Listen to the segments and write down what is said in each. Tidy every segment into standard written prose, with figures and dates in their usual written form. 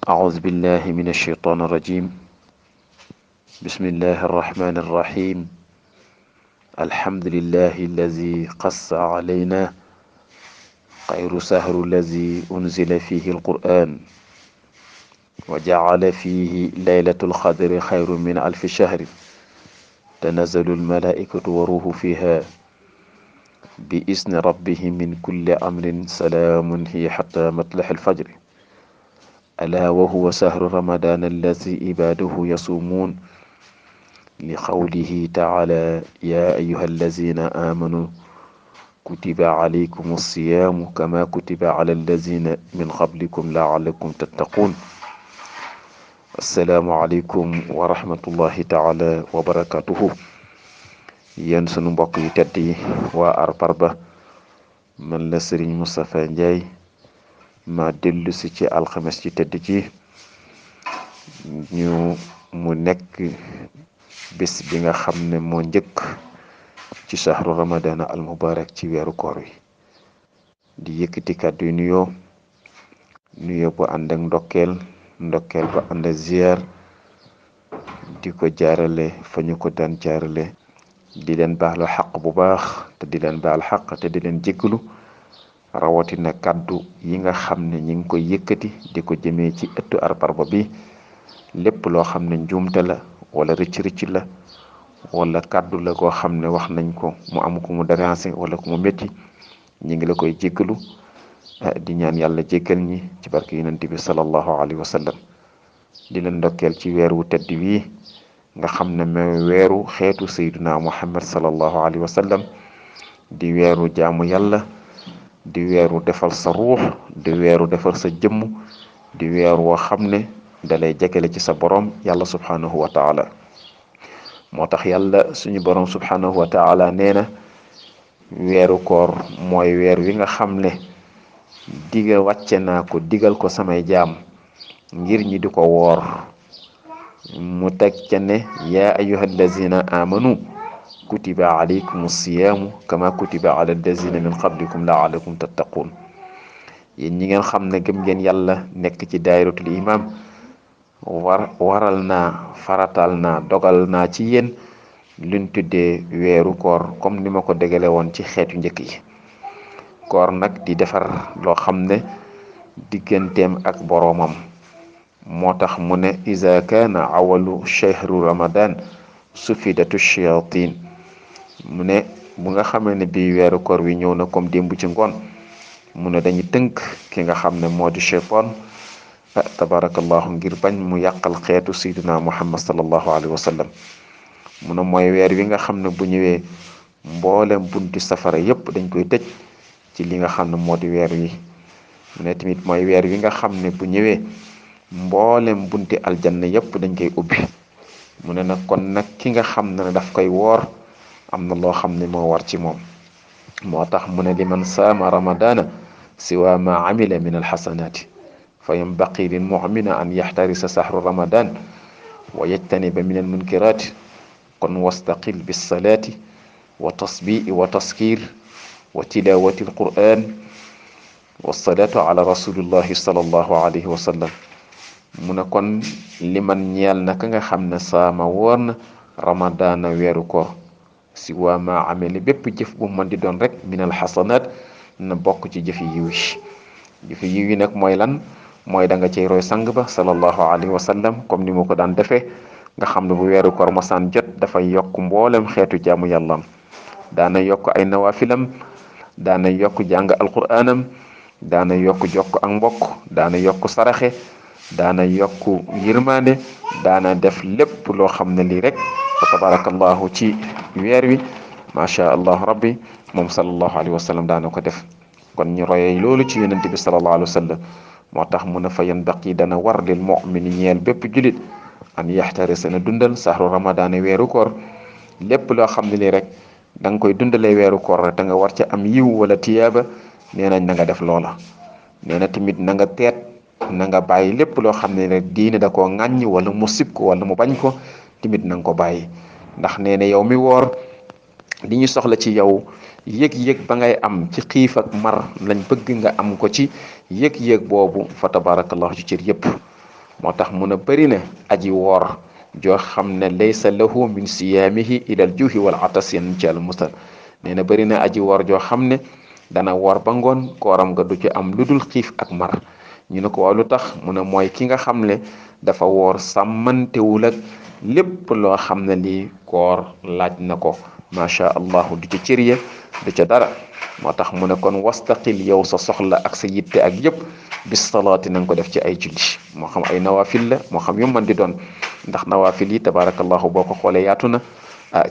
أعوذ بالله من الشيطان الرجيم. بسم الله الرحمن الرحيم. الحمد لله الذي قص علينا خير سهر الذي أنزل فيه القرآن وجعل فيه ليلة القدر خير من ألف شهر تنزل الملائكة وروح فيها بإذن ربهم من كل أمر سلام هي حتى مطلع الفجر ألا وهو شهر رمضان الذي عباده يصومون لقوله تعالى يا أيها الذين آمنوا كتب عليكم الصيام كما كتب على الذين من قبلكم لعلكم تتقون. السلام عليكم ورحمة الله تعالى وبركاته. yéen sunu mbokk yu tedd yi waa Arparba man la Serigne Moustapha Ndiaye ma dellu si ci alxames ci tedd ci ñu mu nekk bés bi nga xam ne moo njëkk ci shahru ramadana al mubarak ci weeru koor wi di yëkkati kàddu yu nuyoo bu ànd ak ndokkeel bu ànd ak ziar di ko jaarale fa ñu ko daan jaarale di leen baalu xaq bu baax te di leen baal xaq te di leen jéggalu rawatina kàddu yi nga xam ne ñi ngi koy yëkkati di ko jëmee ci ëttu Arparba bi lépp loo xam ne njuumte la wala rëcc-rëcc la wala kàddu la koo xam ne wax nañ ko mu am ku mu déranger wala ku mu métti ñi ngi la koy jéggalu di ñaan yàlla jéggal ñi ci barke yonent bi sallallahu alayhi wa sallam di leen ndokkeel ci weer wu tedd wii nga xam ne mooy weeru xeetu sayduna muhammad sallallahu alayhi wa sallam di weeru jaamu yàlla di weeru defal sa ruux di weeru defal sa jëmm di weeru woo xam ne dalay jegele ci sa borom yàlla subhanahu wa taala moo tax yàlla suñu borom subhanahu wa taala nee na weeru koor mooy weer wi nga xam ne wàcce naa ko digal ko samay jaam ngir ñi di ko woor mu teg ca ne yaa ayyuha allazina amanu kutiba alaykum siyaamu kama kutiba ala allazina min qablikum laalakum tattaqun. yéen ñi ngeen xam ne gëm ngeen yàlla nekk ci daayiratul imam waral naa faratal naa dogal naa ci yéen luñ tuddee weeru koor comme ni ma ko dégale woon ci xeetu njëkk yi. koor nag di defar loo xam ne digganteem ak boroomam moo tax mu ne iza kaana awalu shahru ramadan sufidatu shayatin mu ne bu nga xamee ne bii weeru koor wi ñëw na comme démb ci ngoon mu ne dañuy tënk ki nga xam ne moo di cheytaan tabarakallahu ngir bañ mu yàqal xeetu sayyidina muhammad sallallahu alayhi wa sallam mu ne mooy weer wi nga xam ne bu ñëwee mboolem bunti safara yépp dañ koy tëj ci li nga xam ne moo di weer wi mu ne tamit mooy weer wi nga xam ne bu ñëwee mboolem bunti aljanna yépp dañ koy ubbi mu ne nag kon nag ki nga xam ne daf koy woor am na loo xam ne moo war ci moom moo tax mu ne liman saama ramadana siwa ma amila min alxasanati fa yanbaqi lil mumina an yaxtarisa sahru ramadan wa yajtaniba min almunkirati kon wastaqil bissalati wa tasbii wa taskir wa tilawati alquran wassalatu ala rasulillahi sallallahu alayhi wa sallam mu ne kon liman ñeel na ka nga xam ne saama woor na ramadana weeru koor si waa ma amee bépp jëf bu mën di doon rek minal xasanaat na bokk ci jëfi yiw yi jëfi yiw yi nag mooy lan mooy da nga cay roy sang ba sallallahu alayhi wa sallam comme ni mu ko daan defee nga xam ne bu weeru koor masaan jot dafay yokk mboolem xeetu jaamu yàllam daana yokk ay nawafilam daana yokk jàng alquraanam daana yokk jokk ak mbokk daana yokk saraxe daana yokk yërmande daana def lépp loo xam ne lii rek fa tabarakallahu ci weer wi macha allah rabbi moom sallallahu alayhi wa sallam daana ko def kon ñu royee loolu ci yonente bi sallallahu alayhi wa sallam moo tax mu ne fa yanbaqi dana war lil mu'mini ñeel bépp julit an yaxtarisa na dundal sahru ramadaane weeru koor lépp loo xam ne lii rek da nga koy dundalee weeru koor rek da nga war ca am yiw wala tiyaaba nee nañ na nga def loola nee na tamit na nga teet na nga bàyyi lépp loo xam ne rek diine da koo ŋàññ wala mu sib ko wala mu bañ ko tamit na nga ko bàyyi ndax nee na yow mi woor li ñu soxla ci yow yëg-yëg ba ngay am ci xiif ak mar lañ bëgg nga am ko ci yëg-yëg boobu fa tabarakallahu ci cër yëpp moo tax mun a bëri na aji woor joo xam ne laysa lahu min siyaamihi ilal juhi wal atas yen ci al musal nee na bëri na aji woor joo xam ne dana woor ba ngoon kooram nga du ci am lu dul xiif ak mar ñu ne ko waaw lu tax mu ne mooy ki nga xam ne dafa woor sàmmantewul ak lépp loo xam ne lii koor laaj na ko macha allah du ca cër ya du ca dara moo tax mu ne kon wastaqil yow sa soxla ak sa yitte ak yëpp bis salaati na nga ko def ci ay julli moo xam ay nawafil la moo xam yu mën di doon ndax nawafil yi tabarakallahu boo ko xoolee yaatu na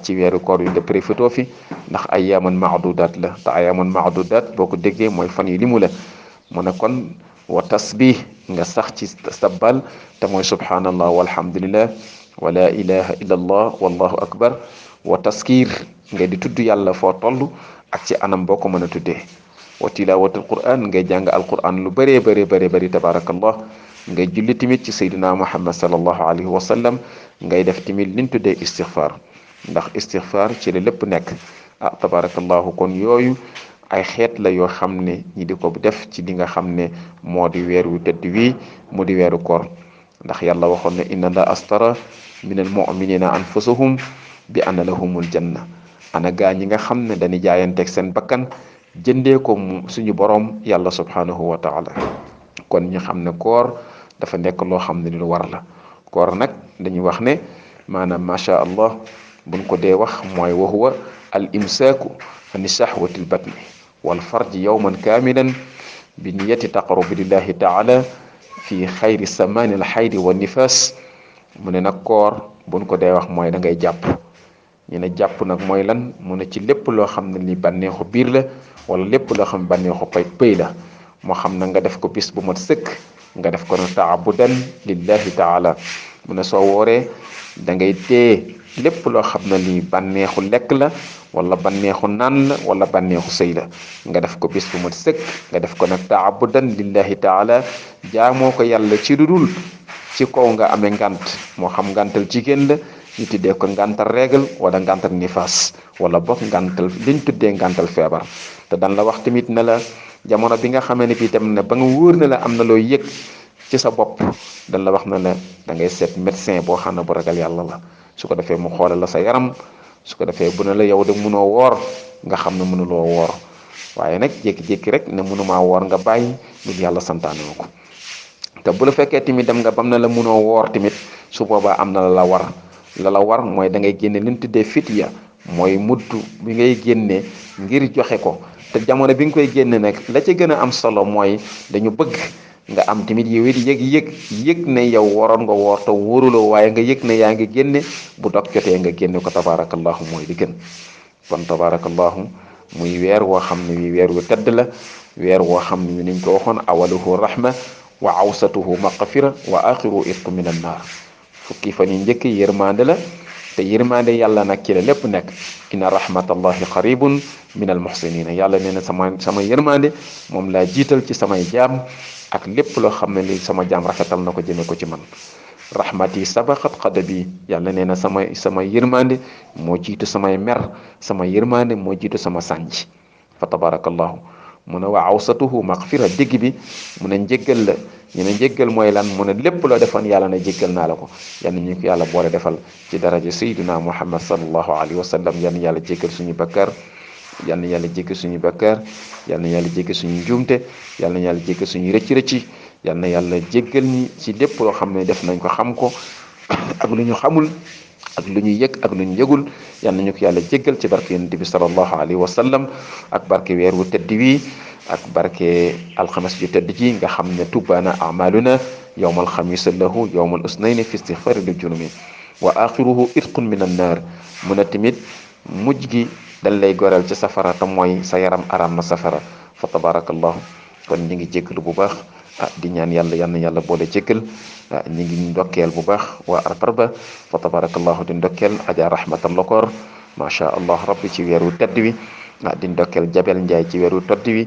ci weeru koor yu de profitoo fi ndax ayyaman maadudat la te ayyaman maadudat boo ko déggee mooy fan yu limu la mu ne kon wa tasbih nga sax ci sabbal te mooy subhanallah walhamdulillah wa la ilaha illa allah wallahu akbar wa taskir nga di tudd yàlla foo toll ak ci anam boo ko mën a tuddee wa tilawatul quran ngay jàng alquran lu bëree bëri tabarakallah ngay julli tamit ci sayyidina muhammad sallallahu alayhi wa sallam ngay def tamit liñ tuddee istighfar ndax istighfar ci la lépp nekk tabarakallahu kon yooyu ay xeet la yoo xam ne ñi di ko def ci li nga xam ne moo di weer wu tëdd wii mu di weeru koor ndax yàlla waxoon ne inna la astara min al muminina anfusahum bi anna lahumul janna ana gaa ñi nga xam ne dañuy jaayanteeg seen bakkan jëndee ko suñu borom yàlla subhanahu wa taala kon ñu xam ne koor dafa nekk loo xam ne lu war la koor nag dañuy wax ne maanaam macha allah buñ ko dee wax mooy wa huwa al imsaaku ani shahwatil batni wal farji yawman kaamilan bi niyati taqarrubi lillahi taala fi xayri samaani al xaydi wa nifaas mu ne nag koor buñ ko dee wax mooy da ngay jàpp ñu ne jàpp nag mooy lan mu ne ci lépp loo xam ne li bànneexu biir la wala lépp loo xam ne bànneexu pëy la moo xam na nga def ko bis bu mat sëkk nga def ko na taabudan lillahi taala mu ne soo wooree da ngay téye lépp loo xam ne lii bànneexu lekk la wala bànneexu naan la wala bànneexu sëy la nga def ko bis bu mat sëkk nga def ko nag taabudan lillahi taala jaamoo ko yàlla ci dudul ci kaw nga amee ngant moo xam ngantal jigéen la ñu tuddee ko ngantal règle wala ngantal nifaas wala boog ngantal liñ tuddee ngantal feebar te dan la wax tamit ne la jamono bi nga xamee ne bii tam ne ba nga wóor ne la am na looy yëg ci sa bopp dan la wax ne la da ngay seet médecin boo xam ne bu ragal yàlla la su ko defee mu xoolal la sa yaram su ko defee bu ne la yow de mënoo woor nga xam ne mënuloo woor waaye nag jékki-jékki rek ne mënumaa woor nga bàyyi ngir yàlla santaane ko te bu la fekkee tamit dem nga bam ne la mënoo woor tamit su boobaa am na la war mooy da ngay génne li ñu tuddee fidya mooy mudd bi ngay génne ngir joxe ko te jamono bi nga koy génne nag la ca gën a am solo mooy dañu bëgg nga am tamit yow it yëg ne yow waroon nga woor te wóoruloo waaye nga yëg ne yaa ngi génne bu dog jotee nga génne ko tabarakallahu mooy di gën kon tabarakallahu muy weer woo xam ne wi weer wu tedd la weer woo xam ne wi niñ ko waxoon awaluhu rahma wa awsatuhu maghfira wa axiru itqu min an naar fukki fan yi njëkk yërmande la te yërmande yàlla nag ci la lépp nekk inna rahmatallahi qaribun min al muhsinina yàlla nee na sama yërmande moom laa jiital ci samay jaam ak lépp loo xam ne li sama jaam rafetal na ko jëme ko ci man rahmati sabaqat qadabi yàlla nee na sama yërmande moo jiitu samay mer sama yërmande moo jiitu sama sànj fa tabarakallahu mu ne wa awsatuhu maghfira digg bi mu ne njéggal la ñu ne njéggal mooy lan mu ne lépp loo defoon yàlla na jéggal naa la ko yal na ñu ko yàlla boole defal ci daraja sayyidina muhammad sallallahu alayhi wa sallam yal na yàlla jéggal suñu bakkar yal na yàlla jéggal suñu bakkar yal na yàlla jéggal suñu njuumte yal na yàlla jéggal suñu rëcc-rëcci yal na yàlla jéggal ñi ci lépp loo xam ne def nañ ko xam ko ak lu ñu xamul ak lu ñu yëg ak lu ñu yëgul yal nañu ko yàlla jéggal ci barke yonent bi sallallahu alayhi wa sallam ak barke weer wu tëdd wi ak barke alxames ju tëdd ji nga xam ne tubbaana amaluna yowmal xamisa lahu yowmal usnayni fi istighfari lil junumi wa axiruhu itqun min an naar mu ne tamit mujj gi dañ lay goreel ci safara te mooy sa yaram aram na safara fa tabarakallahu kon ñi ngi jéggalu bu baax di ñaan yàlla yal na yàlla boole jéggal ñi ngi ndokkeel bu baax waa arparba fa tabarakallahu di ndokkeel aja rahmatan lokoor macha allah rabbi ci weeru tedd wi di ndokkeel Jabel Njaay ci weeru todd wi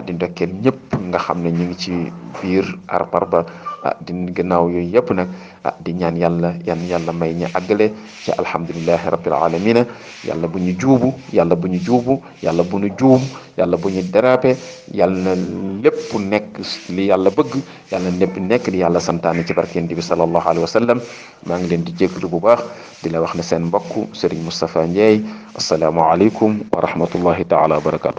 di ndokkeel ñëpp nga xam ne ñu ngi ci biir arparba di gannaaw yooyu yëpp nag di ñaan yàlla may ñu àggale ci alhamdulillahi rabbil alamina. yàlla bu ñu juubu yàlla bu ñu juubu yàlla bu ñu juum yàlla bu ñu déraper yàlla na lépp nekk li yàlla bëgg yàlla na lépp nekk li yàlla santaane ci barke Yonent bi sallallahu alayhi wa sallam. maa ngi leen di jégalu bu baax di la wax ne seen mbokk Serigne Moustapha Ndiaye assalaamu aleykum wa rahmatullahi taala wa barakatu